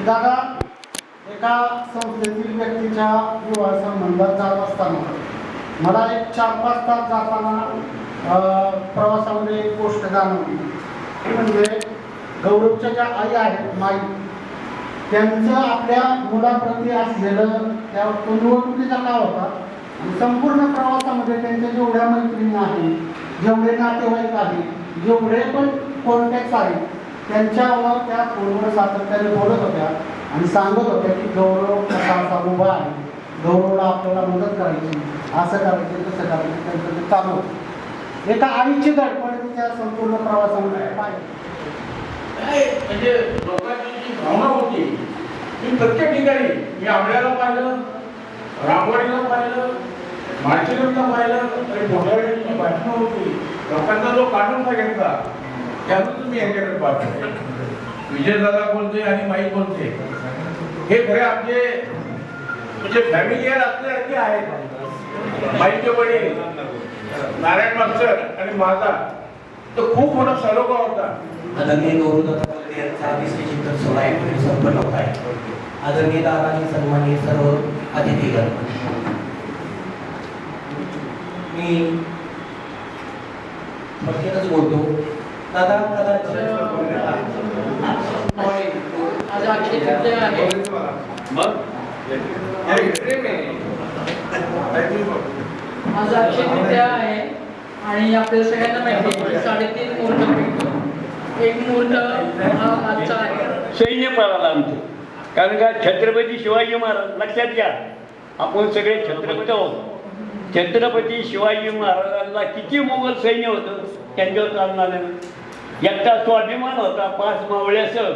दादा एका संस्थेतील व्यक्तीच्या विवाह संबंधात जात असताना मला एक 4-5 तास जाताना प्रवासामध्ये एक गोष्ट जाणवली, म्हणजे गौरवच्या ज्या आई आहेत माई, त्यांचं आपल्या मुलाप्रती असलेलं त्या निवडणुकीचा काळ होता आणि संपूर्ण प्रवासामध्ये त्यांच्या जेवढ्या मैत्रिणी आहेत, जेवढे नातेवाईक आहेत, जेवढे पण कॉन्टॅक्ट आहेत, त्यांच्यावर त्या फोनवर सातत्याने बोलत होत्या आणि सांगत होत्या की गौरव कसा असा उभा आहे, गौरवला आपल्याला मदत करायची, असं करायचं तसं करायचं, त्यांचं ते चालू होतं. एका आईची धडपड त्या संपूर्ण प्रवासामध्ये पाहिजे. म्हणजे लोकांची जी भावना होती ती प्रत्येक ठिकाणी, मी आंबड्याला पाहिलं, रामवाडीला पाहिलं, मार्चेलला पाहिलं, आणि मोठ्यावेळी बातमी होती, लोकांचा जो काढून घेतला त्यातून तुम्ही यांच्याकडे पाहतो. विजयदादा बोलते आणि माई बोलते, हे खरे आपले म्हणजे फॅमिलीयर असल्यासारखे आहेत. माईचे वडील नारायण मास्तर आणि माझा तो खूप मोठा सलोखा होता. आदरणीय गौरवदत्त यांचा विशेष चिंतन सोहळा याठिकाणी संपन्न होत आहे. आदरणीय दादांनी सन्माननीय सर्व अतिथीगण, मी थोडक्यातच बोलतो. दादा आज अक्षय तृतीया आहे. आज अक्षय तृतीया आहे आणि आपल्याला सगळ्यांना माहिती आहे 3.5 मुहूर्त भेटतो. एक मुहूर्त हा आजचा आहे. सैन्य पळाला आमचं, कारण का छत्रपती शिवाजी महाराज, लक्षात घ्या आपण सगळे छत्रपती आहोत. छत्रपती शिवाजी महाराजांना किती मोगल सैन्य होतं त्यांच्यावर चालणार नाही. एकटा स्वाभिमान होता, 5 मावळ्यासह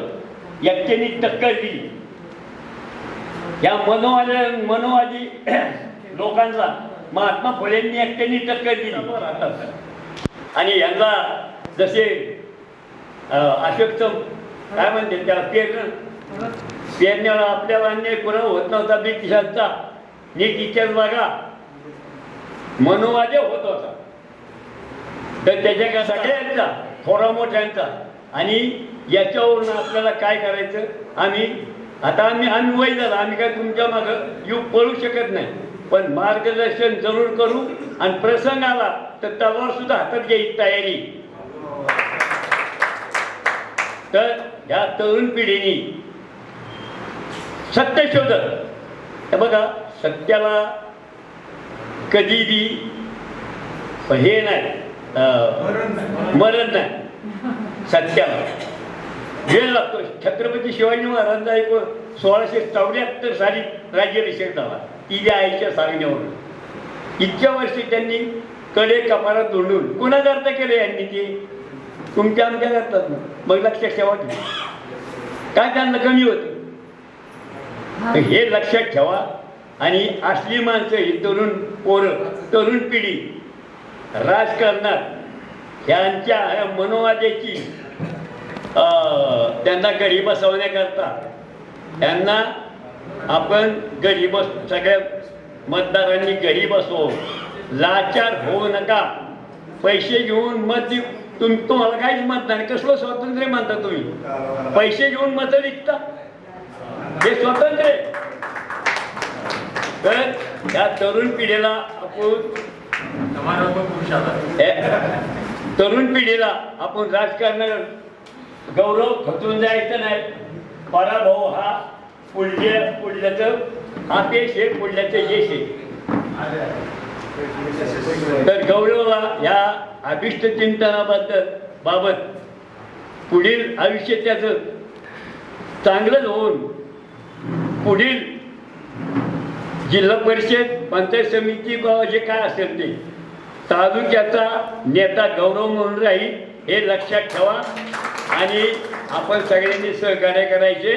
एकट्याने टक्कर दिली. या मनोवादी लोकांना महात्मा फुलेंनी एकट्याने टक्कर दिली. आणि यांना जसे अशोकचं काय म्हणते त्याला पेरण्याला आपल्याला अन्याय पुरा होत नव्हता ब्रिटिशांचा, नीट विचार बघा, मनोवादी होत होता. तर त्याच्या सगळ्यांचा थोडा मोठ्यांचा. आणि याच्यावरून आपल्याला काय करायचं, आम्ही वय झालं, आम्ही काय तुमच्या मागं येऊ पळू शकत नाही, पण मार्गदर्शन जरूर करू. आणि प्रसंग आला तर तलवार सुद्धा हातात घ्यायची तयारी. तर ह्या तरुण पिढीने सत्य शोधत, हे बघा सत्याला कधी बी हे नाही, मरण नाही. सत्याला वेळ लागतो. छत्रपती शिवाजी महाराजांचा एक 1674 साली राज्याभिषेक झाला तिच्या आईच्या सांगण्यावरून. इतक्या वर्षी त्यांनी कडे कपारात धुंडून कुणाकरता केले यांनी ते, तुमच्या आमच्या करतात ना. मग लक्षात ठेवा की काय त्यांना कमी होतं, हे लक्षात ठेवा. आणि असली माणसं ही तरुण पोरं, तरुण पिढी राजकारणात ह्यांच्या मनोवाद्याची त्यांना घरी बसवण्याकरता त्यांना आपण घरी सगळ्या मतदारांनी घरी बसवू. लाचार होऊ नका. पैसे घेऊन मत तुम्हाला काहीच मत नाही. कसलं स्वातंत्र्य म्हणता तुम्ही? पैसे घेऊन मत विकता, हे स्वातंत्र्य. तर या तरुण पिढीला आपण राजकारणात गौरव खचून जायचं नाही. पराभव हा पुढल्याचं आपेश आहे, पुढल्याचं यश आहे. तर गौरवला या अभिष्ट चिंतनाबाबत पुढील आयुष्य त्याचं चांगलंच होऊन पुढील जिल्हा परिषद, पंचायत समिती जे काय असेल ते तालुक्याचा नेता गौरव म्हणून राहील, हे लक्षात ठेवा. आणि आपण सगळ्यांनी सहकार्य करायचे.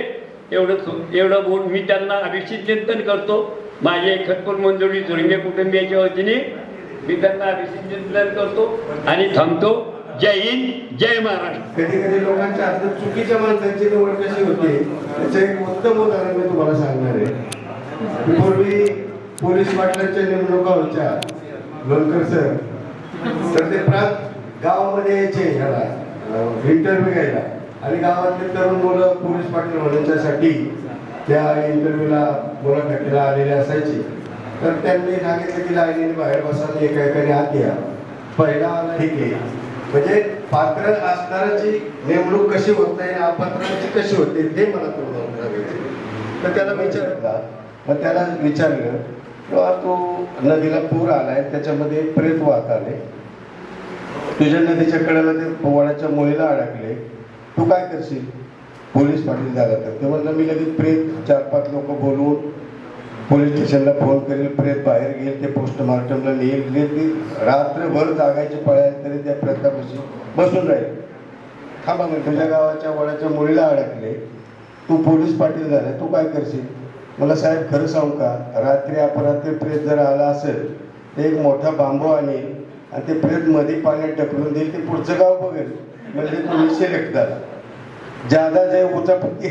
एवढं बोलून मी त्यांना अभिषेक चिंतन करतो. माझे खतपूर मंजुळी झुरंगे कुटुंबियाच्या वतीने मी त्यांना अभिषेक चिंतन करतो आणि थांबतो. जय हिंद, जय महाराष्ट्र. कधी कधी लोकांच्या हातात चुकीच्या माणसांची निवड कशी होते त्याचं एक उत्तम उदाहरण मी तुम्हाला सांगणार आहे. पूर्वी पोलीस पाटलांच्या नेमणुका होत्या, लोणकर सर, तर ते प्रांत गावामध्ये यायचे ह्याला इंटरव्ह्यू घ्यायला. आणि गावातले तरुण मुलं पोलीस पाटील होण्याच्यासाठी त्या इंटरव्ह्यूला मुलाखतीला आलेले असायचे. तर त्यांनी सांगितलं की लाईनीने बाहेर बसा, एका एकाने आत या, पहिला आला ठीक आहे. म्हणजे पात्र असणाऱ्याची नेमणूक कशी होत नाही, अपात्राची कशी होते हे मला थोडं सांगायचं. तर त्याला विचारलं, मग त्याला विचारलं तेव्हा तू नदीला पूर आलाय, त्याच्यामध्ये प्रेत वाहत आले, तुझ्या नदीच्या कडेला ते पोवाड्याच्या मुळीला अडकले, तू काय करशील पोलीस पाटील झाला तर? ते म्हणलं मी लगेच प्रेत 4-5 लोक बोलवून पोलीस स्टेशनला फोन करेल, प्रेत बाहेर घेईल, ते पोस्टमार्टमला नेईल, रात्रभर जागायचे पळाय तरी त्या प्रेतापाशी बसून राहील. थांबा मग, तुझ्या गावाच्या वडाच्या मुळीला अडकले, तू पोलीस पाटील झाला, तू काय करशील? मला साहेब खरं सांगू का, रात्री अपरात्री प्रेत जर आला असेल तर एक मोठा बांबू आणेल आणि ते प्रेत मध्ये पाण्यात ढकलून देईल, ते पुढचं गाव बघेल. म्हणजे तुम्ही सिलेक्ट झाला. ज्यादा जे उचापत्ती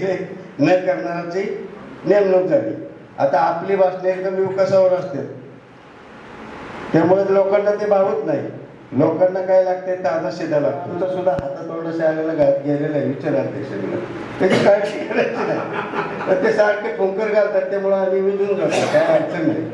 न करणाऱ्याची नेमणूक झाली. आता आपली भाषणे एकदम विकासावर असते, त्यामुळे लोकांना ते भावत नाही. लोकांना काय लागते, ताजा शिदा लागतो. तुझा सुद्धा हातात शाळेला गेलेला आहे, विचार अध्यक्षांना, त्याची काळजी करायची नाही. तर ते सारखे ठोकर घालतात, त्यामुळे आम्ही विजून जातो, काय अडचण नाही.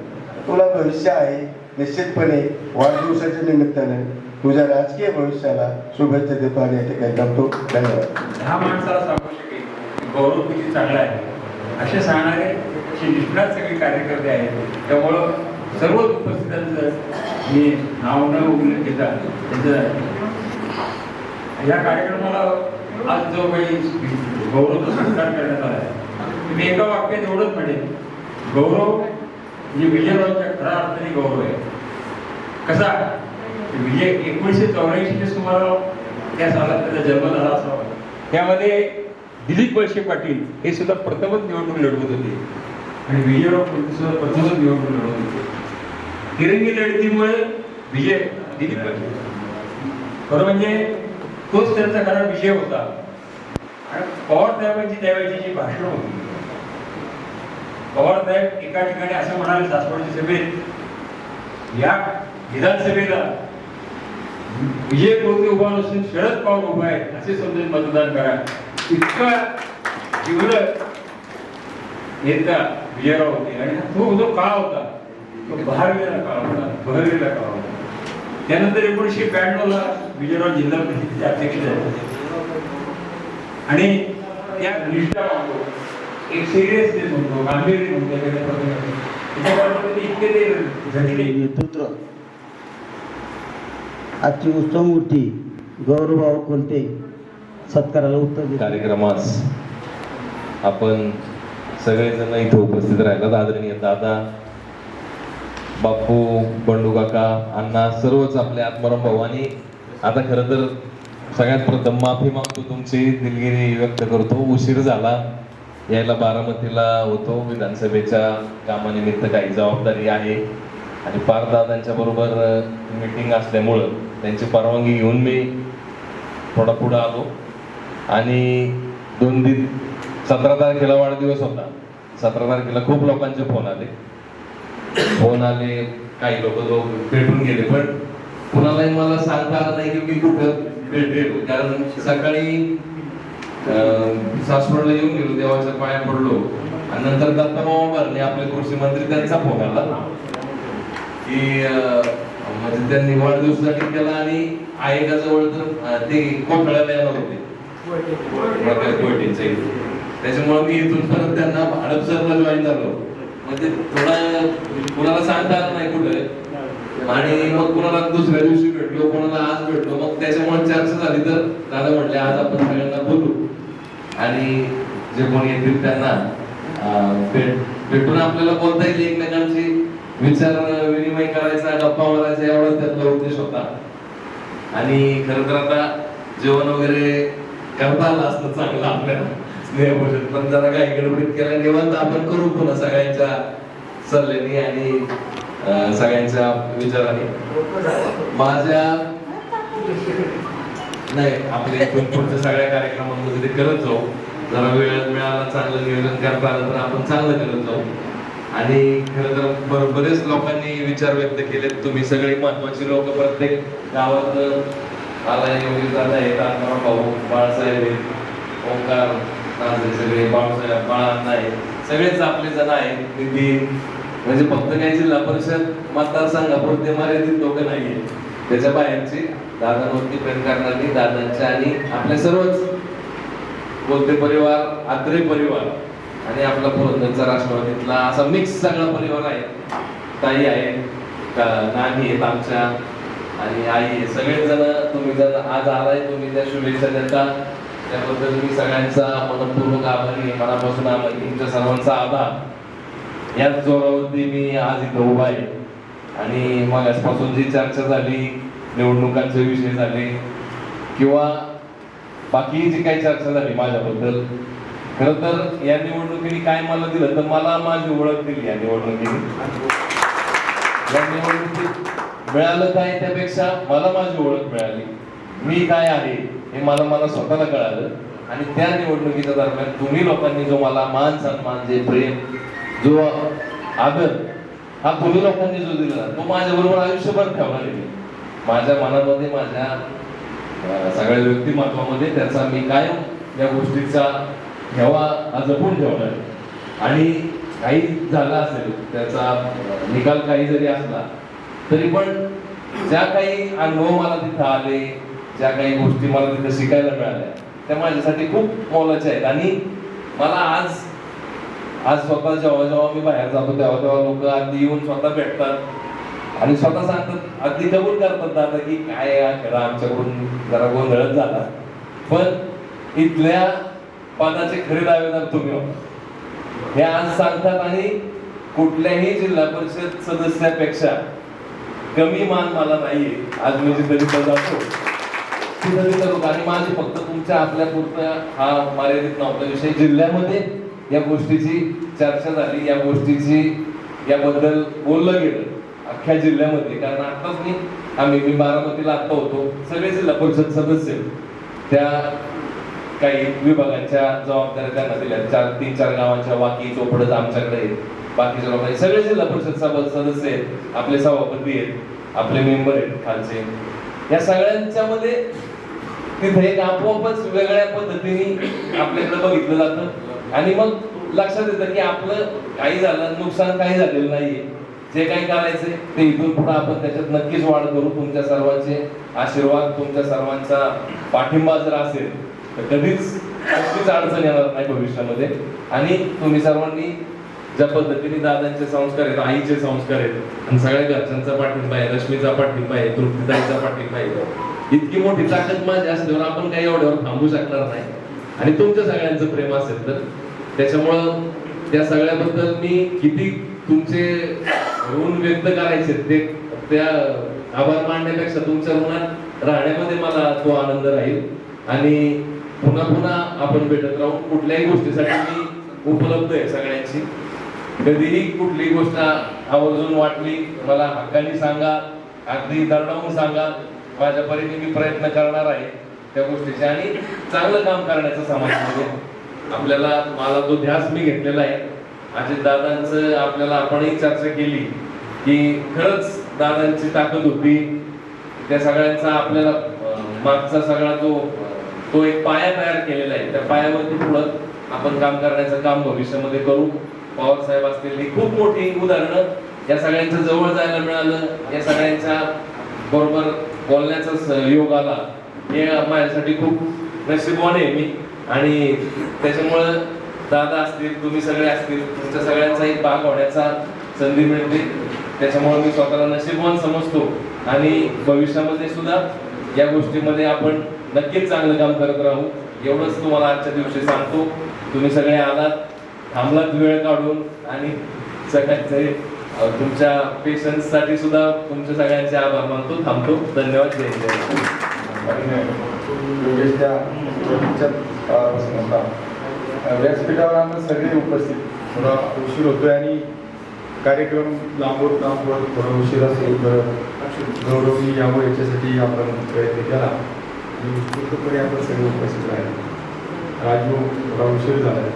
तुला भविष्य आहे निश्चितपणे. वाढदिवसाच्या निमित्ताने तुझ्या राजकीय भविष्याला शुभेच्छा देतो आणि या ठिकाणी थांबतो. धन्यवाद. ह्या माणसाला सांगू शकेल की गौरव किती चांगला आहे असे सांगणारे असे निष्णात सगळे कार्यकर्ते आहेत. त्यामुळं सर्व उपस्थितांचं मी नाव न उल्लेख घेता त्यांचं या कार्यक्रमाला आज जो काही गौरवचा सत्कार करण्यात आला आहे, मी एका वाक्यात एवढंच म्हणेन, गौरव म्हणजे विजयरावांच्या खऱ्या अर्थाने गौरव आहे. कसा विजय 1984 सुमाराला त्या सालात त्याचा जन्म झाला असावा. त्यामध्ये दिलीप वळसे पाटील हे सुद्धा प्रथमच निवडणूक लढवत होते आणि विजयराव सुद्धा प्रथमच निवडणूक लढवत होते. तिरंगी लढतीमुळे विजय दिलीप वळसे, खरं म्हणजे तोच त्यांचा खरा विजय होता. आणि पवार साहेबांची त्यावेळेची जी भाषण होती, पवार साहेब एका ठिकाणी असं म्हणाले सासवडच्या सभेत, या विधानसभेला विजय कोणते उभा नसून शरद पवार उभा आहे असे समजून मतदान करा. इतका जिवलग नेता विजयराव होते. आणि तो जो काळ होता तो बहरलेला काळ होता. त्यानंतर 1992ला विजयराव जिल्हा परिषदेचे अध्यक्ष झाले आणि त्या निष्ठा म्हणतो, एक सिरियसनेस म्हणतो, गांभीर्य म्हणतो, इतके ते झटले. नेतृत्व आजची उत्सवमूर्ती गौरवभाऊ कोलते सत्काराला उत्तर देतात. कार्यक्रमास आपण सगळेजण इथे उपस्थित राहिलात. आदरणीय दादा, बापू, बंडू काका, अण्णा, सर्वच आपले आत्माराम भाऊ. आणि आता खरं तर सगळ्यात प्रथम माफी मागतो, तुमची दिलगिरी व्यक्त करतो. उशीर झाला यायला, बारामतीला होतो, विधानसभेच्या कामानिमित्त काही जबाबदारी आहे आणि पार दादांच्या बरोबर मीटिंग असल्यामुळं त्यांची परवानगी घेऊन मी थोडा पुढं आलो. आणि 17 तारखेला वाढदिवस होता. 17 तारखेला खूप लोकांचे फोन आले, काही लोक भेटून गेले, पण कुणालाही मला सांगता आलं नाही की मी कुठं भेटेल. कारण सकाळी सासवडला येऊन गेलो, देवाच्या पाया पडलो आणि नंतर दत्तमामा भरणे आपले कृषी मंत्री, त्यांचा फोन आला की म्हणजे त्यांनी वाढदिवसासाठी केला आणि आयोगाजवळ तर ते कोकणाला येणार होते त्याच्यामुळे मी इथून परत त्यांना हडपसरला जॉईन झालो. म्हणजे थोडा कुणाला सांगता आलं नाही कुठे, आणि मग कुणाला दुसऱ्या दिवशी भेटलो, कोणाला आज भेटलो. मग त्याच्यामुळे चर्चा झाली तर दादा म्हटले आज आपण सगळ्यांना बोलू आणि जे कोणी येतील त्यांना भेटून आपल्याला बोलता येईल, एकमेकांची विचार विनिमय करायचा, गप्पा मारायचा, एवढा त्यातला उद्देश होता. आणि खरं तर आता जेवण वगैरे करता आलं असतं चांगलं आपल्याला स्नेहभोजन, पण जरा काही गडबडीत केल्या निवांत आपण करू पुन्हा सगळ्यांच्या सल्ल्याने आणि सगळ्यांच्या विचाराने. माझ्या नाही आपले पुढच्या सगळ्या कार्यक्रमांमध्ये ते करत जाऊ. जरा वेळ मिळाला, चांगलं नियोजन करता आलं तर आपण चांगलं करत जाऊ. आणि खरं तर बरेच लोकांनी विचार व्यक्त केले. तुम्ही सगळे महत्वाची लोक प्रत्येक गावात आला, योगी दादा आहेत, आत्माराम भाऊ, बाळासाहेब आहेत, ओंकार राजे सगळे बाळासाहेब बाळांना आहे, सगळेच आपले जण आहेत. नितीन म्हणजे फक्त काही जिल्हा परिषद मतदारसंघापुरते मर्यादित लोक नाहीये, त्याच्या बाहेरची दादांवरती प्रेम करणारी दादांच्या आणि आपल्या सर्वच बोलते परिवार, आत्रे परिवार आणि आपला पुरंदरचा राष्ट्रवादीतला असा मिक्स सगळा परिवार आहे. ताई आहे, नानी आहेत आमच्या आणि आई आहे. सगळेच जण तुम्ही जर आज आलाय, तुम्ही त्या शुभेच्छा देता त्याबद्दल मी सगळ्यांचा मनपूर्वक आभारी आहे. मनापासून आभारी. तुमच्या सर्वांचा आभार. याच जोरावरती मी आज इथं उभा आहे. आणि मग आजपासून जी चर्चा झाली, निवडणुकांचे विषय झाले किंवा बाकी जी काही चर्चा झाली माझ्याबद्दल, खरं तर या निवडणुकीने काय मला दिलं तर मला माझी ओळख दिली. या निवडणुकीने मिळालं काय, त्यापेक्षा मला माझी ओळख मिळाली. मी काय आहे हे मला स्वतःला कळालं. आणि त्या निवडणुकीच्या दरम्यान तुम्ही लोकांनी जो मला मान सन्मान, जे प्रेम, जो आदर हा तुम्ही लोकांनी जो दिला तो माझ्याबरोबर आयुष्यभर ठेवणार आहे. माझ्या मनामध्ये, माझ्या सगळ्या व्यक्तिमत्वामध्ये त्याचा मी कायम या गोष्टीचा ठेवा जपून ठेवणार आहे. आणि काही झालं असेल, त्याचा निकाल काही जरी असला तरी पण ज्या काही अनुभव मला तिथं आले, ज्या काही गोष्टी मला तिथं शिकायला मिळाल्या, त्या माझ्यासाठी खूप मोलाच्या आहेत. आणि मला आज स्वतः जेव्हा मी बाहेर जातो तेव्हा लोक अगदी येऊन स्वतः भेटतात आणि स्वतः सांगतात, अगदी कबूल करतात दादा की काय आमच्याकडून जरा गोंधळच झाला, पण इथल्या पदाचे खरे दावेदार तुम्ही हो हे आज सांगतात. आणि कुठल्याही जिल्हा परिषद सदस्यापेक्षा कमी मान मला नाहीये. आज मी जिथं तिथं जातो तिथं तिथं आणि माझी फक्त तुमच्या आपल्या पुरता हा मर्यादित नव्हता विषय. जिल्ह्यामध्ये या गोष्टीची चर्चा झाली, या गोष्टीची याबद्दल बोललं गेलं अख्ख्या जिल्ह्यामध्ये. कारण आताच मी बारामतीला आत्ता होतो, सगळे जिल्हा परिषद सदस्य त्या काही विभागांच्या जबाबदाऱ्या त्यांना दिल्या. 3-4 गावांच्या वाकी चोपडच आमच्याकडे आहेत, बाकीच्या लोकांनी सगळे जिल्हा परिषद सदस्य आहेत, आपले सभापती आहेत, आपले मेंबर आहेत खालचे. या सगळ्यांच्या मध्ये तिथे एक आपोआपच वेगळ्या पद्धतीने आपल्याकडे बघितलं जातं. आणि मग लक्षात येतं की आपलं काही झालं, नुकसान काही झालेलं नाहीये. जे काही करायचंय ते इथून पुढे आपण त्याच्यात नक्कीच वाढ करू. तुमच्या सर्वांचे आशीर्वाद, तुमच्या सर्वांचा पाठिंबा जर असेल तर कधीच अडचण येणार नाही भविष्यामध्ये. आणि तुम्ही सर्वांनी ज्या पद्धतीने दादांचे संस्कार आहेत, आईचे संस्कार आहेत आणि सगळ्या घरच्यांचा पाठिंबा आहे, रश्मीचा पाठिंबा आहे, तृप्तीताईचा पाठिंबा आहे, इतकी मोठी ताकद माझी असल्यावर आपण काही एवढ्यावर थांबू शकणार नाही. आणि तुमच्या सगळ्यांचं प्रेम असेल तर त्याच्यामुळं त्या सगळ्याबद्दल मी किती तुमचे ऋण व्यक्त करायचे ते त्या आभार मानण्यापेक्षा तुमच्या ऋणात राहण्यामध्ये मला तो आनंद राहील. आणि पुन्हा पुन्हा आपण भेटत राहू. कुठल्याही गोष्टीसाठी मी उपलब्ध आहे सगळ्यांची. कधीही कुठली गोष्ट आवर्जून वाटली मला हक्काने सांगा, अगदी दरडावून सांगा. माझ्या परीने मी प्रयत्न करणार आहे त्या गोष्टीचे आणि चांगलं काम करण्याचा समाजामध्ये. आपल्याला मला जो ध्यास मी घेतलेला आहे अजितदादांचं, आपल्याला आपणही चर्चा केली की खरंच दादांची ताकद होती. त्या सगळ्यांचा आपल्याला मागचा सगळा तो एक पाया तयार केलेला आहे. त्या पायावरती पुढं आपण काम करण्याचं काम भविष्यामध्ये करू. पवार साहेब असतील, ही खूप मोठी उदाहरणं. या सगळ्यांच्या जवळ जायला मिळालं, या सगळ्यांच्या बरोबर बोलण्याचा योग आला, हे माझ्यासाठी खूप नशीबवान आहे मी. आणि त्याच्यामुळं दादा असतील, तुम्ही सगळे असतील, तुमच्या सगळ्यांचा एक भाग होण्याचा संधी मिळते. त्याच्यामुळे मी स्वतःला नशीबवान समजतो. आणि भविष्यामध्ये सुद्धा या गोष्टीमध्ये आपण नक्कीच चांगलं काम करत राहू. एवढंच तुम्हाला आजच्या दिवशी सांगतो. तुम्ही सगळे आलात, थांबलात वेळ काढून आणि सगळ्यांचे तुमच्या पेशन्स साठी सुद्धा तुमच्या सगळ्यांचे आभार मानतो. थांबतो. धन्यवाद. जय व्यासपीठावर आम्ही सगळे उपस्थित, थोडा उशीर होतोय आणि कार्यक्रम लांबवर थोडा उशीर असेल तर गौरवणी यावं याच्यासाठी आपण प्रयत्न केला आणि पूर्णपणे आपण सगळे उपस्थित राहिले. राजू थोडा उशीर झाला.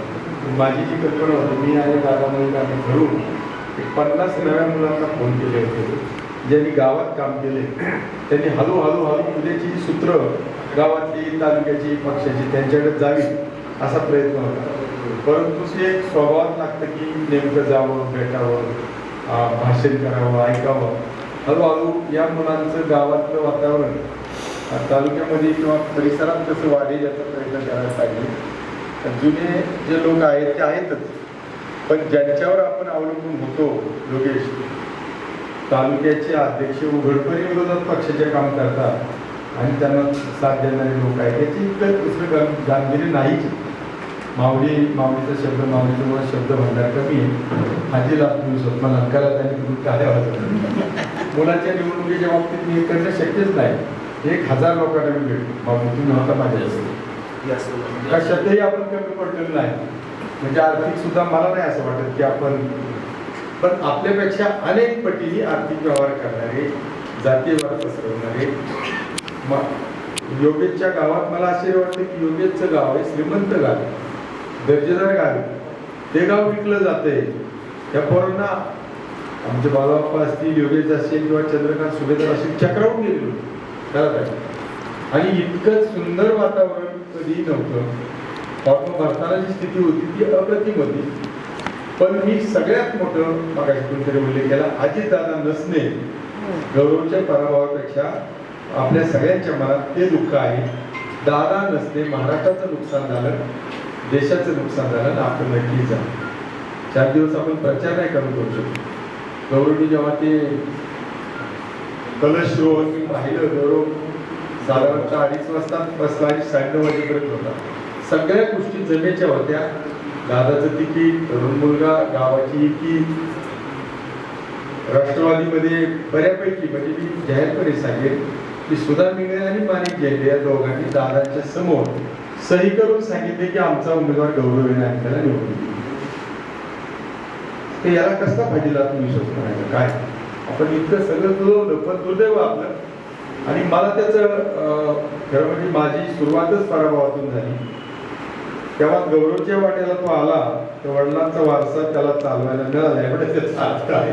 माझी जी कल्पना होती, मी आणि दादामध्ये आम्ही घरून 50 नव्या मुलांना फोन केले होते ज्यांनी गावात काम केले. त्यांनी हळूहळू उद्याची सूत्र गावातली, तालुक्याची, पक्षाची त्यांच्याकडे जावी असा प्रयत्न होता. परंतु ते एक स्वभावात लागतं की नेमकं जावं, भेटावं, भाषण करावं, ऐकावं. हळूहळू या मुलांचं गावातलं वातावरण तालुक्यामध्ये किंवा परिसरात कसं वाढेल याचा प्रयत्न करायला पाहिजे. जुने जे लोक आहेत ते आहेतच, पण ज्यांच्यावर आपण अवलंबून होतो, योगेश, तालुक्याचे अध्यक्ष उघडपणे विरोधात पक्षाचे काम करतात आणि त्यांना साथ देणारे लोक आहेत, त्याची इतकं दुसरं गांभीर्य नाहीच. माऊलीचा शब्द, माऊलीचा शब्द भंडार कमी आहे. हाजी लाभ मला अंकाला त्यांनी काय वाजत मुलांच्या निवडणुकीच्या बाबतीत मी करणं शक्यच नाही. 1000 लोकांना मी भेटतो, माऊली तुम्ही होता माझ्या कशातही आपण कमी पडलेलो नाही. म्हणजे आर्थिक सुद्धा मला नाही असं वाटत की आपण, पण आपल्यापेक्षा अनेक पटीने आर्थिक व्यवहार करणारे, जातीयवाद पसरवणारे. योगेशच्या गावात मला असे वाटतं की योगेशचं गाव आहे श्रीमंत गाव, दर्जेदार गाव. ते गाव विकलं जातंय. या पोरांना आमचे बाळाप्पा असतील, योगेश असतील किंवा चंद्रकांत सुभेदार असतील चक्रावून गेलेलो करत. आणि इतकं सुंदर वातावरण कधीही नव्हतं. फॉर्म भरताना जी स्थिती होती ती अप्रतिम होती. पण मी सगळ्यात मोठं मागाशी कोणतरी उल्लेख केला, अजितदादा नसणे गौरवच्या पराभवापेक्षा आपल्या सगळ्यांच्या मनात ते दुःख आहे. दादा नसणे महाराष्ट्राचं नुकसान झालं, देशाचं नुकसान झालं आणि आपण नक्की झालं. 4 दिवस आपण प्रचार नाही करू शकतो. गौरवनी जेव्हा ते कलश रोहन मी पाहिलं, गौरव साधारणतः 2:30 वाजता बसला आणि 9:30 वाजेपर्यंत होता. सगळ्या गोष्टी जमेच्या होत्या. दादाचं तिकीट, तरुण मुलगा, गावाची एकी, राष्ट्रवादीमध्ये बऱ्यापैकी, म्हणजे मी जाहीरपणे सांगेन की सुधा मिळे आणि माणिक जैन या दोघांनी दादांच्या समोर सही करून सांगितले की आमचा उमेदवार गौरव यांना निवडून. ते याला कसला फायदेला तुम्ही विश्वास करायचा काय? आपण इतकं सगळं जुळवलं, पण दुर्दैव आपलं. आणि मला त्याचं खरं म्हणजे माझी सुरुवातच पराभवातून झाली. तेव्हा गौरवच्या वाट्याला तो आला, तर वडिलांचा वारसा त्याला चालवायला मिळाला एवढं त्याचा अर्थ आहे.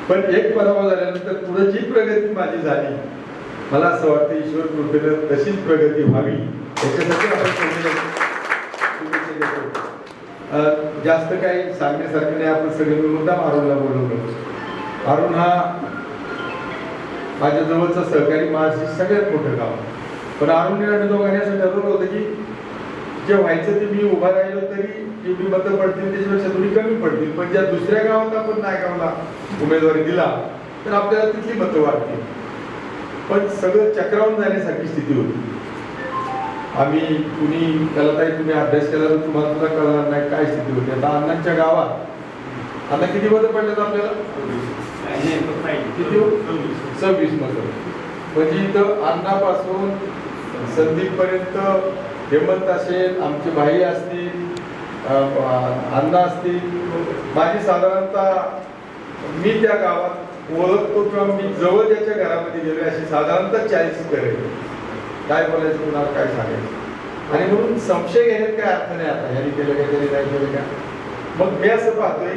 पण एक पराभव झाल्यानंतर पुढे जी प्रगती माझी झाली, मला असं वाटतं ईश्वर कृपेनं तशीच प्रगती व्हावी याच्यासाठी आपण जास्त काही सांगण्यासारखं नाही. आपण सगळे मुद्दाम अरुणला बोलवलं. अरुण हा माझ्या जवळचा सहकारी, माझी सगळ्यात मोठं गाव. पण अरुण आणि दोघांनी असं ठरवलं होतं की जे व्हायचं ते मी उभा राहिलो तरी जेवढी मतं पडतील त्याच्यापेक्षा थोडी कमी पडतील, पण ज्या दुसऱ्या गावात आपण नायगावला उमेदवारी दिला तर आपल्याला तिथली मतं वाढतील. पण सगळं चक्रावून जाण्यासारखी स्थिती होती. आम्ही कुणी त्याला ताई तुम्ही अभ्यास केला तर तुम्हाला सुद्धा कळणार नाही काय स्थिती होती. आता अण्णांच्या गावात आता किती मतं पडलेत आपल्याला? 26 मतं. म्हणजे इथं अण्णापासून संदीप पर्यंत, हेमंत असेल, आमचे भाई असतील, अण्णा असतील, माझी साधारणतः मी त्या गावात ओळखतो किंवा मी जवळ ज्याच्या घरामध्ये गेलो अशी साधारणतः 40 करेल. काय बोलायचं कुणाला काय सांगायचं. आणि म्हणून संशय घेण्यात काय अर्थ नाही. आता ह्यानी केलं का त्याने नाही केलं का. मग मी असं पाहतोय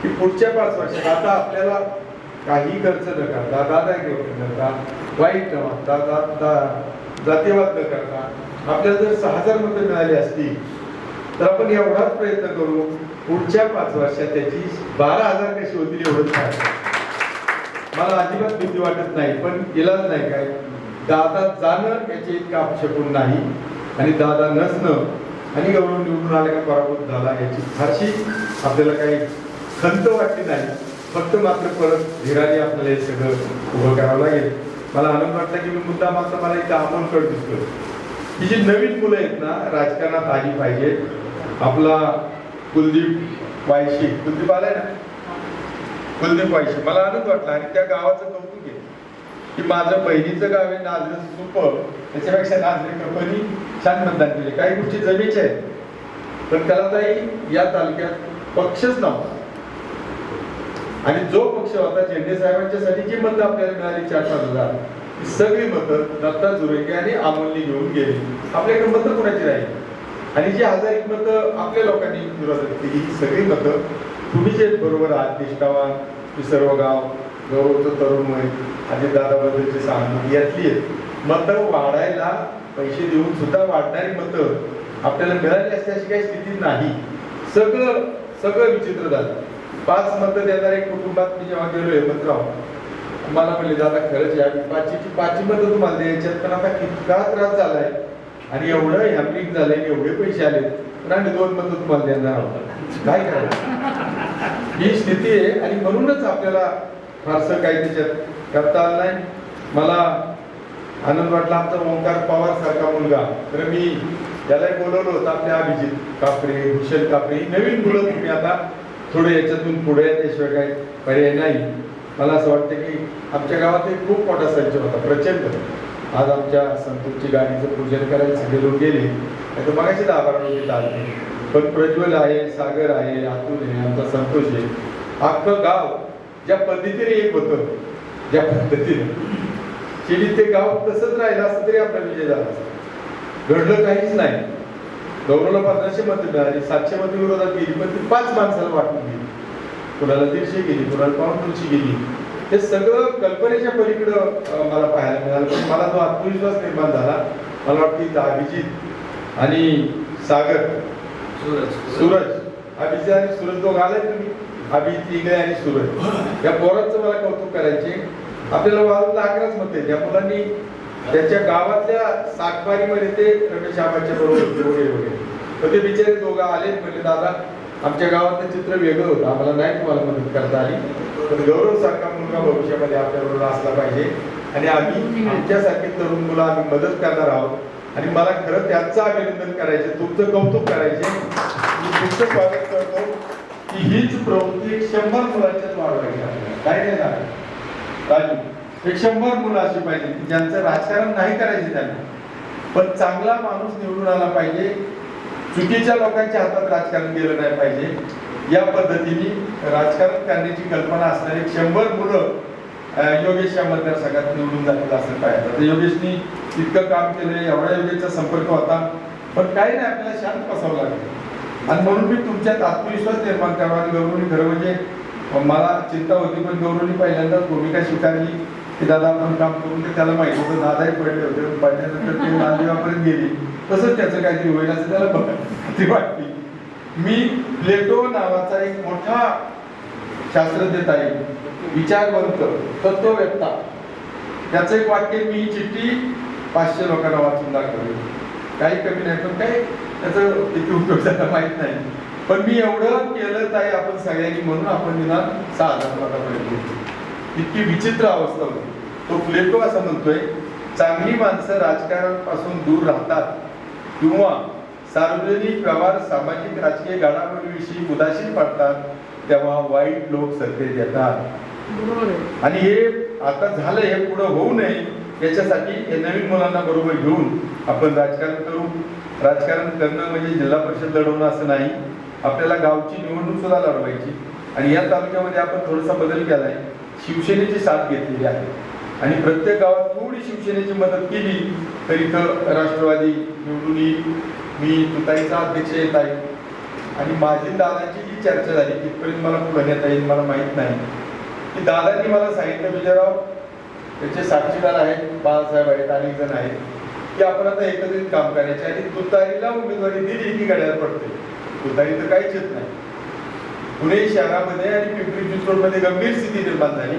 की पुढच्या 5 वर्षात आता आपल्याला काही खर्च न करता, दादागिरी न करता, वाईट न वागता, जातीयवाद न करता आपल्याला जर 6000 मतं मिळाली असती तर आपण एवढाच प्रयत्न करू पुढच्या 5 वर्षात त्याची 12000 कशी होतील एवढंच काय. मला अजिबात भीती वाटत नाही. पण इलाज नाही काय, दादा जाणं याचे इतकं अपशकून नाही आणि दादा नसणं आणि गौरव निवडून आले का पराभूत झाला याची फारशी आपल्याला काही खंत वाटली नाही. फक्त मात्र परत धीराने आपल्याला हे सगळं उभं करावं लागेल. मला आनंद वाटला की मी मुद्दा मात्र मला इथं अमोलकड दिसतो ही जी नवीन मुलं आहेत ना राजकारणात आली पाहिजेत. आपला कुलदीप वायशी, कुलदीप आलाय ना, कुलदीप वायशी, मला आनंद वाटला. आणि त्या गावाचं कौतुक आहे की माझं बहिणीचं गाव आहे नाझरे सुपर, त्याच्यापेक्षा नाझरे कंपनी छान मतदान केले. काही गोष्टी जमेच्या आहेत पण त्याला ताई या तालुक्यात पक्षच नव्हता. आणि जो पक्ष होता झेंडे साहेबांच्यासाठी जी मतं आपल्याला मिळाली 4-5 हजार ही सगळी मतं दत्ता जुरेगे आणि अमोलने घेऊन गेली. आपल्याकडे मतं कोणाची राहिली आणि जी 1001 मतं आपल्या लोकांनी विरोधात केली ही सगळी मतं तुम्ही जे बरोबर आहात निष्ठावान, ही सर्व गाव, गौरवचं तरुणमय, अजितदादाबद्दलची सहानुभूती यातली आहेत. मतं वाढायला पैसे देऊन सुद्धा वाढणारी मतं आपल्याला मिळाली असते अशी काही स्थिती नाही. सगळं विचित्र झालं. 5 मतं देणाऱ्या कुटुंबात मी जेव्हा गेलो हेमंतराव, मला म्हणले दादा खरंच या 5ची मतं तुम्हाला द्यायच्यात, पण आता कितका त्रास झालाय आणि एवढं हॅमरिंग झालंय, एवढे पैसे आले, पण आम्ही 2 मतं तुम्हाला देणार आहोत. काय करायचं ही स्थिती आहे. आणि म्हणूनच आपल्याला फारसं काही त्याच्यात करता आलं नाही. मला आनंद वाटला आमचा ओंकार पवार सारखा मुलगा, तर मी यालाही बोलवलं होतं, आपल्या अभिजित कापरे, भूषण कापरे, ही नवीन मुलं तुम्ही आता थोडे याच्यातून पुढे त्याशिवाय काही पर्याय नाही. मला असं वाटतं की आमच्या गावात एक खूप मोठा संच होता, प्रचंड. आज आमच्या संतोषची गाडीचं पूजन करायला सगळे लोक गेले, नाही तर मगाशीच आभार आले. पण प्रज्वल आहे, सागर आहे, अतुल आहे, आमचा संतोष आहे, अख्खं गाव ज्या पद्धतीने एक होतं, ज्या पद्धतीने केली ते गाव तसंच राहिलं असतं तरी आपला विजय झाला असता. घडलं काहीच नाही. गौरवला 1500 मतं मिळाली, 700 मतं विरोधात गेली, पण ती 5 माणसाला वाटून गेली. कुणाला 150 गेली, कुणाला 250 गेली. हे सगळं कल्पनेच्या पलीकडं मला पाहायला मिळालं. पण मला जो आत्मविश्वास निर्माण झाला, मला वाटतं अभिजित आणि सागर, सूरज, अभिजित आणि सूरज दोघं आले तुम्ही, अभिजित इंगळे आणि सूरज, या पोरांचं मला कौतुक करायचे. आपल्याला वाळूला 11च मतं आहेत. या मुलांनी त्यांच्या गावातल्या सातबारीमध्ये ते रमेश आबाच्या बरोबर वगैरे, तर ते बिचारे दोघं आले, म्हणजे दादा आमच्या गावातलं चित्र वेगळं होतं, आम्हाला नाही तुम्हाला मदत करता आली, पण गौरव सारखा मुलगा भविष्यामध्ये आपल्याबरोबर असला पाहिजे आणि आम्ही आमच्यासारखी तरुण मुलं आम्ही मदत करणार आहोत. आणि मला खरं त्यांचं अभिनंदन करायचे, तुमचं कौतुक करायचे. मी तुमचं स्वागत करतो की हीच प्रवृत्ती 100 मुलांच्याच वाढवायची आपल्याला. काय नाही झालं राजू, 100 मुलं अशी पाहिजे की ज्यांचं राजकारण नाही करायचे त्यांना, पण चांगला माणूस निवडून आला पाहिजे, चुकीच्या लोकांच्या हातात राजकारण गेलं नाही पाहिजे. या पद्धतीने राजकारण करण्याची कल्पना असणारी 100 मुलं योगेश या मतदारसंघात निवडून जातील असं पाहिजे. तर योगेशनी इतकं काम केलं, एवढा योगेशचा संपर्क होता, पण काही नाही, आपल्याला शांत बसावं लागलं. आणि म्हणून मी तुमच्यात आत्मविश्वास निर्माण करावा. आणि गौरवनी खरं म्हणजे मला चिंता होती, पण गौरवनी पहिल्यांदाच भूमिका स्वीकारली की दादा आपण काम करून, ते त्याला माहिती होतं, दादाही पडले होते, पडल्यानंतर ते नांदेवापर्यंत गेली, तसंच त्याचं काहीतरी होईल असं त्याला भीती वाटली. मी प्लेटो नावाचा एक मोठा शास्त्रज्ञ आहे, विचारवंत, तत्ववेत्ता, त्याचं एक वाक्य मी ही चिठ्ठी 500 लोकांना वाचून दाखवली. काही कमी नाही, पण काय त्याचं किती उपयोग झाला माहित नाही, पण मी एवढं केलं ताई आपण सगळ्यांनी, म्हणून आपण निदान 6000 लोकांपर्यंत गेलो. इतकी विचित्र अवस्था होती. तो प्लेटो असं म्हणतोय, चांगली माणसं राजकारणापासून दूर राहतात किंवा सार्वजनिक व्यवहार, सामाजिक राजकीय घडामोडीविषयी उदासीन पडतात, तेव्हा वाईट लोक सत्तेत येतात. आणि हे आता झालं, हे पुढे होऊ नये याच्यासाठी हे नवीन मुलांना बरोबर घेऊन आपण राजकारण करू. राजकारण करणं म्हणजे जिल्हा परिषद लढवणं असं नाही, आपल्याला गावची निवडणूक सुद्धा लढवायची. आणि या तालुक्यामध्ये आपण थोडासा बदल केलाय, शिवसेनेची साथ घेतलेली आहे आणि प्रत्येक गावात थोडी शिवसेनेची मदत केली तर इथं राष्ट्रवादी निवडून येईल. मी तुताईचा अध्यक्ष येत आहे आणि माझी दादांची जी चर्चा झाली तिथपर्यंत मला पुढे नेता येईल मला माहित नाही, की दादांनी मला सांगितलं, विजयराव त्याचे साक्षीदार आहेत, बाळासाहेब आहेत, अनेक जण आहेत, की आपण आता एकत्रित काम करायचे. आणि तुतारीला उमेदवारी दिली की घड्याळ पडते, तुतारी तर काहीच येत नाही. पुणे शहरामध्ये आणि पिंपरी चिंचवडमध्ये गंभीर स्थिती निर्माण झाली.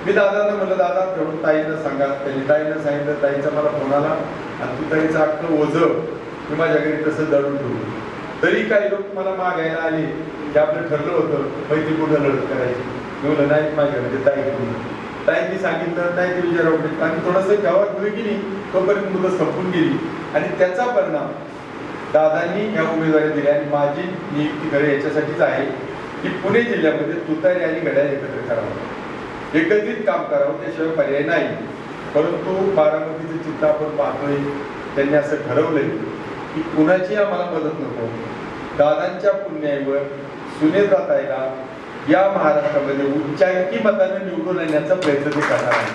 मी दादांना म्हणलं, दादा तेवढं ताईंना सांगा. त्यांनी ताईंना सांगितलं, ताईचा मला फोन आला आणि तुतारीचं अख्खं ओझं मी माझ्या घरी तसं दळून ठेवलं. तरी काही लोक मला मागायला आले की आपलं ठरलं होतं पैकी कुठं लढत करायची. मी म्हणलं नाही, माझ्याकडे ताईंनी सांगितलं नाही, ते विचारावं आणि थोडंसं जेव्हा पुढे गेली तोपर्यंत मुलं संपून गेली. आणि त्याचा परिणाम दादांनी या उमेदवारी दिल्या. आणि माझी नियुक्ती खरं याच्यासाठीच आहे की पुणे जिल्ह्यामध्ये तुतारी आणि घड्याळ एकत्र करावं, एकत्रित काम करावं, त्याशिवाय पर्याय नाही. परंतु बारामतीचं चित्र आपण पाहतोय, त्यांनी असं ठरवलंय की कुणाची आम्हाला मदत नको, दादांच्या पुण्याईवर सुनेत्राताईला या महाराष्ट्रामध्ये उच्चांकी मताने निवडून आणण्याचा प्रयत्न ते करणार आहे.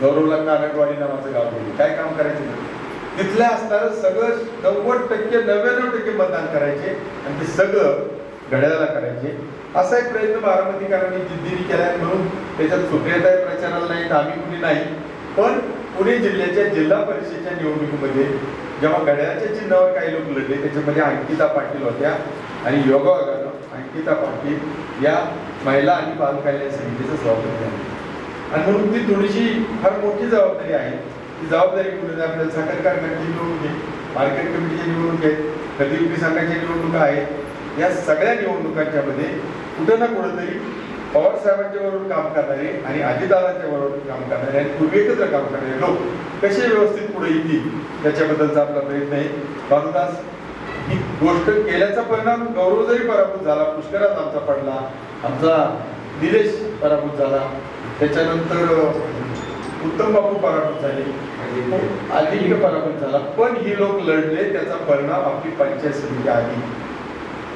गौरवला कानडवाडी नावाचं गाव होतं, काय काम करायचं, तिथल्या असणारं सगळं 90% 99% मतदान करायचे आणि ते सगळं घड्याळाला करायचे. असा एक प्रयत्न बारामतीकरांनी जिद्दीने केलाय. म्हणून त्याच्यात सुप्रियाताई प्रचाराला नाही, आम्ही कुणी नाही, पण पुणे जिल्ह्याच्या जिल्हा परिषदेच्या निवडणुकीमध्ये जेव्हा घड्याळाच्या चिन्हावर काही लोक लढले त्याच्यामध्ये अंकिता पाटील होत्या आणि योगायोगानं अंकिता पाटील या महिला आणि बाल कल्याण समितीचं सभापती आहे. आणि म्हणून ती थोडीशी फार मोठी जबाबदारी आहे. ती जबाबदारी म्हणून आपल्याला साखर कारखान्याची निवडणूक आहे, मार्केट कमिटीची निवडणूक आहे, खरेदी विक्री संघाच्या निवडणुका आहेत. या सगळ्या निवडणुकांच्या मध्ये कुठं ना कुठंतरी पवार साहेबांच्या बरोबर काम करणारे आणि अजितदादांच्या बरोबर काम करणारे आणि पूर्वी एकत्र काम करणारे लोक कसे व्यवस्थित पुढे येतील त्याच्याबद्दलचा आपला प्रयत्न आहे. भानुदास, ही गोष्ट केल्याचा परिणाम गौरव जरी पराभूत झाला, पुष्करात आमचा पडला, आमचा निलेश पराभूत झाला, त्याच्यानंतर उत्तम बापू पराभूत झाले, आदित्य पराभूत झाला, पण ही लोक लढले, त्याचा परिणाम आपली पंचायत समिती आली.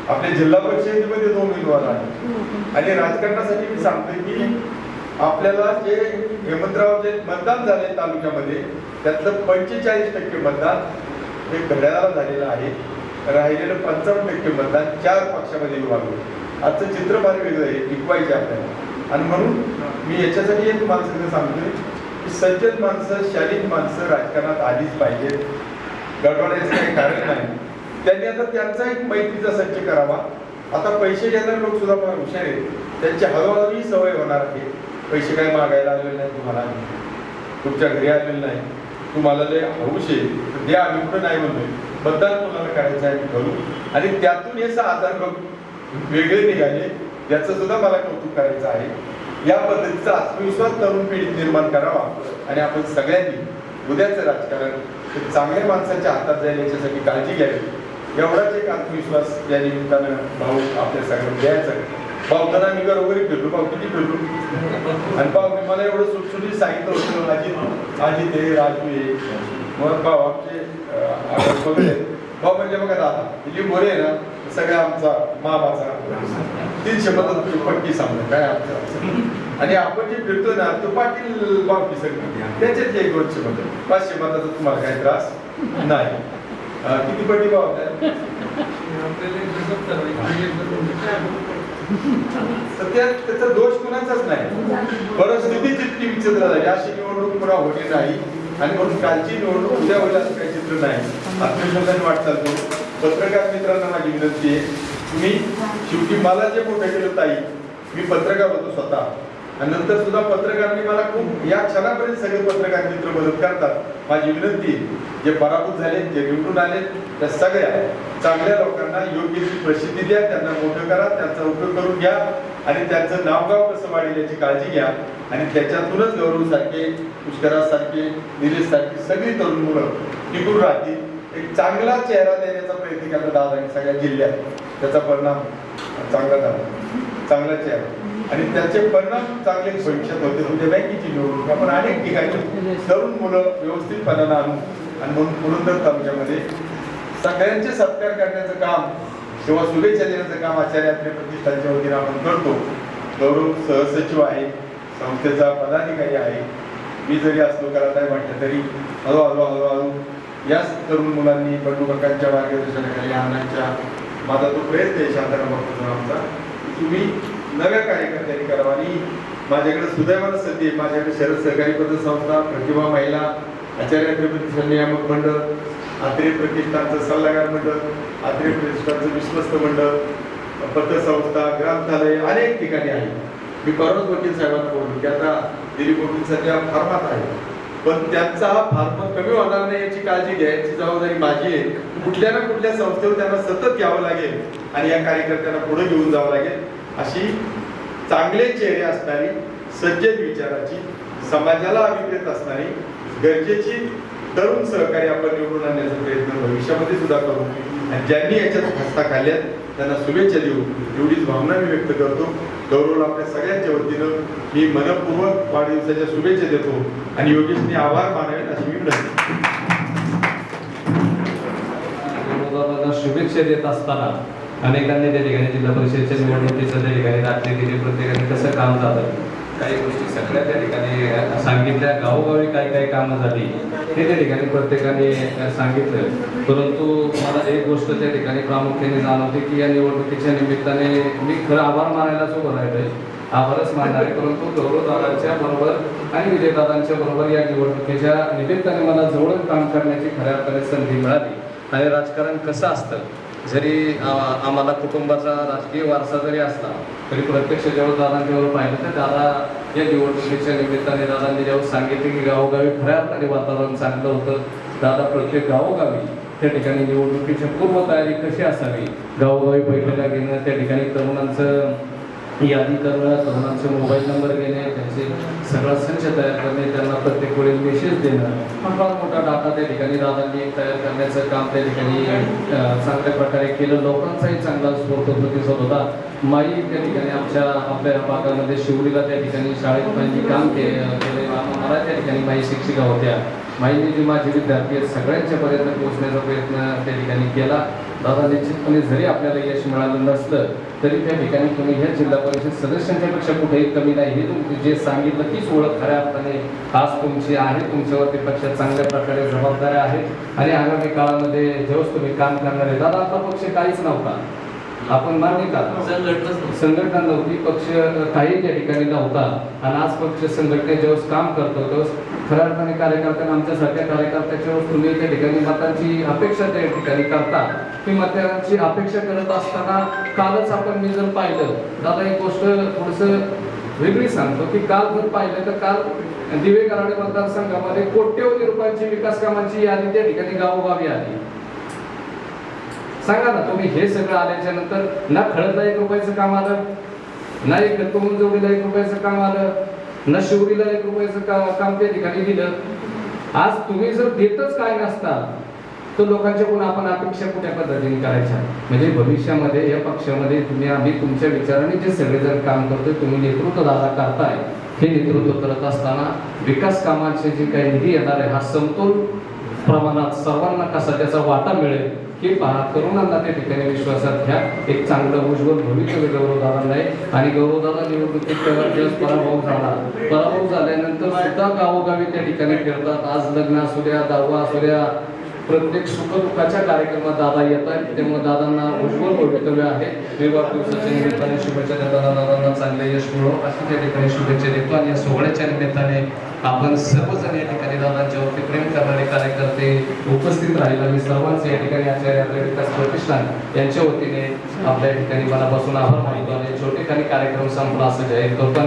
आपल्या जिल्हा परिषदेमध्ये 2 उमेदवार आहेत. आणि राजकारणासाठी मी सांगतोय की आपल्याला जे हेमंतराव जे मतदान झाले तालुक्यामध्ये त्यातलं 45% मतदान हे घड्याळाला झालेलं आहे. राहिलेलं 55% मतदान 4 पक्षामध्ये विभागलं. आजचं चित्र फार वेगळं आहे, टिकवायचे आपल्याला. आणि म्हणून मी याच्यासाठी एक माणसं सांगतोय की सज्जन माणसं, शालीन माणसं राजकारणात आलीच पाहिजेत. गडबडायचं काही कारण नाही. त्यांनी आता त्यांचा एक मैत्रीचा संच करावा. आता पैसे घेणारे लोक सुद्धा फार हुशार आहेत, त्यांची हळूहळू ही सवय होणार आहे. पैसे काही मागायला आलेले नाही तुम्हाला, तुमच्या घरी आलेले नाही, तुम्हाला लय हौस आहे तर द्या, आम्ही कुठं नाही म्हणतोय. मतदान कोणाला करायचं आहे करू. आणि त्यातून हे 6 आधार वेगळे निघाले, याचं सुद्धा मला कौतुक करायचं आहे. या पद्धतीचा आत्मविश्वास तरुण पिढीत निर्माण करावा आणि आपण सगळ्यांनी उद्याचं राजकारण चांगल्या माणसाच्या हातात जाईल याच्यासाठी काळजी घ्यावी. एवढाच एक आत्मविश्वास या निमित्तानं भाऊ आपल्या सगळ्यांना द्यायचा. भाऊताना मी घरोघरी फिरलो, भाऊ किती फिरलो. आणि भाऊ मी मला एवढं सुटसुटी सांगितलं होतं, आजी ते राजू ये मग भाऊ आमचे भाऊ म्हणजे बघा दादा जी मोरे आहे ना सगळ्या आमचा मामाचा 300 मताची पट्टी सांगतो काय आमचं. आणि आपण जे फिरतो ना तो पाटील बावकी सगळी त्याच्यात 1-200 मत, 500 मताचा तुम्हाला काही त्रास नाही. किती पट्टी भाव त्याचा दोष कुणाचाच नाही. परिस्थिती जितकी विचित्र झाली अशी निवडणूक पुन्हा होती नाही. आणि म्हणून कालची निवडणूक उद्या होईल असं काही चित्र नाही. आत्मविश्वासाने वाटचाल करू. पत्रकार मित्रांना माझी विनंती आहे, तुम्ही शेवटी मला जे मोठं केलं ताई, मी पत्रकार होतो स्वतः आणि नंतर सुद्धा पत्रकारांनी मला खूप या क्षणापर्यंत सगळे पत्रकार मित्र मदत करतात. माझी विनंती जे पराभूत झाले, जे निवडून आले त्या सगळ्या चांगल्या लोकांना योग्य ती प्रसिद्धी द्या, त्यांना मोठं करा, त्यांचा उपयोग करून घ्या आणि त्यांचं नावगाव कसं वाढेल याची काळजी घ्या. आणि त्याच्यातूनच गौरव सारखे, पुष्कराज सारखे, निलेश सारखी सगळी तरुण मुलं टिकून राहतील. एक चांगला चेहरा देण्याचा प्रयत्न केला दादांनी सगळ्या जिल्ह्यात, त्याचा परिणाम चांगला झाला, चांगला चेहरा. आणि त्याचे परिणाम चांगले भविष्यात होते. उद्या बँकेची निवडणूक आपण अनेक ठिकाणी तरुण मुलं व्यवस्थितपणानं आणू. आणि म्हणून पुरंदर तालुक्यामध्ये सगळ्यांचे सत्कार करण्याचं काम किंवा शुभेच्छा देण्याचं काम आचार्य आपल्या प्रतिष्ठानच्या वतीने आपण करतो. गौरव सहसचिव आहे, संस्थेचा पदाधिकारी आहे. मी जरी असलो करत आहे म्हटलं तरी हळूहळू याच तरुण मुलांनी बंडूकाकांच्या मार्गदर्शनाखाली आणण्याच्या माझा तो प्रयत्न आहे शांताराम बापूंचा आमचा. तुम्ही नव्या कार्यकर्त्यांनी करावा. आणि माझ्याकडे सुदैवानं संधी आहे, माझ्याकडे शरद सहकारी पतसंस्था, प्रतिभा महिला, आचार्य प्रतिष्ठान नियामक मंडळ, आत्रे प्रतिष्ठानचं सल्लागार मंडळ, आत्रे प्रतिष्ठानचं विश्वस्त मंडळ, पतसंस्था, ग्रंथालय अनेक ठिकाणी आहे. मी परवाच वकील साहेबांना बोललो की आता दिलीप वकील सध्या फार्मात आहे, पण त्यांचा हा फार्मा कमी होणार नाही याची काळजी घ्यायची जबाबदारी माझी आहे. कुठल्या ना कुठल्या संस्थेवर त्यांना सतत यावं लागेल आणि या कार्यकर्त्यांना पुढे घेऊन जावं लागेल. अशी चांगले चेहरे असणारी, सज्जन विचाराची, समाजाला अभिप्रेत असणारी, गरजेची तरुण सहकारी आपण निवडून आणण्याचा प्रयत्न भविष्यामध्ये सुद्धा करू. आणि ज्यांनी याच्यात हस्ता खाल्ल्यात त्यांना शुभेच्छा देऊ एवढीच भावना मी व्यक्त करतो. गौरवला आपल्या सगळ्यांच्या वतीनं मी मनपूर्वक वाढदिवसाच्या शुभेच्छा देतो आणि योगेशने आभार मानावेत अशी मी विनंती. शुभेच्छा देत असताना अनेकांनी त्या ठिकाणी जिल्हा परिषदेच्या निवडणुकीचं त्या ठिकाणी दाखले दिले, प्रत्येकाने कसं काम झालं काही गोष्टी सगळ्या त्या ठिकाणी सांगितल्या. गावोगावी काही काही कामं झाली हे त्या ठिकाणी प्रत्येकाने सांगितलं. परंतु मला एक गोष्ट त्या ठिकाणी प्रामुख्याने जाणवते की या निवडणुकीच्या निमित्ताने मी खरं आभार मानायलाच उभं राहिलोय, आभारच मानणार आहे. परंतु गौरवदादांच्या बरोबर आणि विजयदादांच्या बरोबर या निवडणुकीच्या निमित्ताने मला जवळून काम करण्याची खऱ्या अर्थाने संधी मिळाली. आणि राजकारण कसं असतं, जरी आम्हाला कुटुंबाचा राजकीय वारसा जरी असला तरी प्रत्यक्ष जेव्हा दादांच्यावर पाहिलं तर दादा या निवडणुकीच्या निमित्ताने दादांनी जेव्हा सांगितले की गावोगावी खऱ्या अर्थाने वातावरण चांगलं होतं, दादा प्रत्येक गावोगावी त्या ठिकाणी निवडणुकीची पूर्वतयारी कशी असावी, गावोगावी बैठका घेणं, त्या ठिकाणी तरुणांचं यादी करणं, तरुणांचे मोबाईल नंबर घेणे, त्यांचे सगळा संच तयार करणे, त्यांना प्रत्येक वेळी मेसेज देणं, हा फार मोठा डाटा त्या ठिकाणी दादांनी तयार करण्याचं काम त्या ठिकाणी चांगल्या प्रकारे केलं. लोकांचाही चांगला स्फूर्त प्रतिसाद होता. माई त्या ठिकाणी आपल्या भागामध्ये शिवडीला त्या ठिकाणी शाळेत माईंनी काम केले. मला त्या ठिकाणी माई शिक्षिका होत्या. माईंनी जी माझे विद्यार्थी आहेत सगळ्यांच्या पर्यंत पोहोचण्याचा प्रयत्न त्या ठिकाणी केला. दादा निश्चितपणे जरी आपल्याला यश मिळालं नसलं तरी त्या ठिकाणी तुम्ही ह्या जिल्हा परिषद सदस्यांच्या पेक्षा कुठेही कमी नाही. हे तुम्ही जे सांगितलं तीच ओळख खऱ्या अर्थाने आज तुमची आहे. तुमच्यावरती पक्ष चांगल्या प्रकारे जबाबदाऱ्या आहेत आणि आगामी काळामध्ये जेव्हा तुम्ही काम करणार आहे. दादा आपला पक्ष काहीच नव्हता, आपण मान्य का, संघटना नव्हती, पक्ष काही त्या ठिकाणी नव्हता आणि आज पक्ष संघटने जेव्हा काम करतो तेव्हा खऱ्या अर्थाने कार्यकर्त्यांना आमच्यासारख्या कार्यकर्त्याच्या तुम्ही त्या ठिकाणी मतांची अपेक्षा त्या ठिकाणी करता. ती मतांची अपेक्षा करत असताना कालच मी जर पाहिलं दादा एक गोष्ट थोडस वेगळी सांगतो की काल जर पाहिलं तर काल दिवे कराडे मतदारसंघामध्ये कोट्यवधी रुपयांची विकास कामांची यादी त्या ठिकाणी गावोगावी आली. सांगा ना तुम्ही, हे सगळं आल्याच्या नंतर ना खळदला 1 रुपयाचं काम आलं, ना एक जोडीला 1 रुपयाचं काम आलं, ना शिवडीला 1 रुपयाचं काम त्या ठिकाणी दिलं. आज तुम्ही जर देतच काय नसता तर लोकांच्याकडून आपण अपेक्षा कुठल्या पद्धतीने करायच्या. म्हणजे भविष्यामध्ये या पक्षामध्ये आम्ही तुमच्या विचाराने जे सगळेजण काम करतोय, तुम्ही नेतृत्व दादा करताय, हे नेतृत्व करत असताना विकास कामाचे जे काही निधी येणार आहे हा समतोल प्रमाणात सर्वांना कसा त्याचा वाटा मिळेल हे पहा. तरुणांना त्या ठिकाणी विश्वासात घ्या. एक चांगलं उज्ज्वल भविष्य गौरवदादांना आहे आणि गौरवदादा निवडणुकीत पराभव झाल्यानंतर सुद्धा गावोगावी त्या ठिकाणी फिरतात. आज लग्न असू द्या, दहावा असू द्या, प्रत्येक सुखदुःखाच्या कार्यक्रमात दादा येतात. त्यामुळे दादांना उज्ज्वल भवितव्य आहे. विवाह दिवसाच्या निमित्ताने शुभेच्छा देताना दादांना चांगले यश मिळो अशी त्या ठिकाणी शुभेच्छा देतो. आणि या सोहळ्याच्या निमित्ताने आपण सर्वजण या ठिकाणी दादांच्यावरती प्रेम करणारे कार्यकर्ते उपस्थित राहिला मी सर्वांचे या ठिकाणी आचार्य विकास प्रतिष्ठान यांच्या वतीने आपल्या ठिकाणी मला बसून आभार मानतो आणि छोटे काही कार्यक्रम संपला असं जाहीर करतो.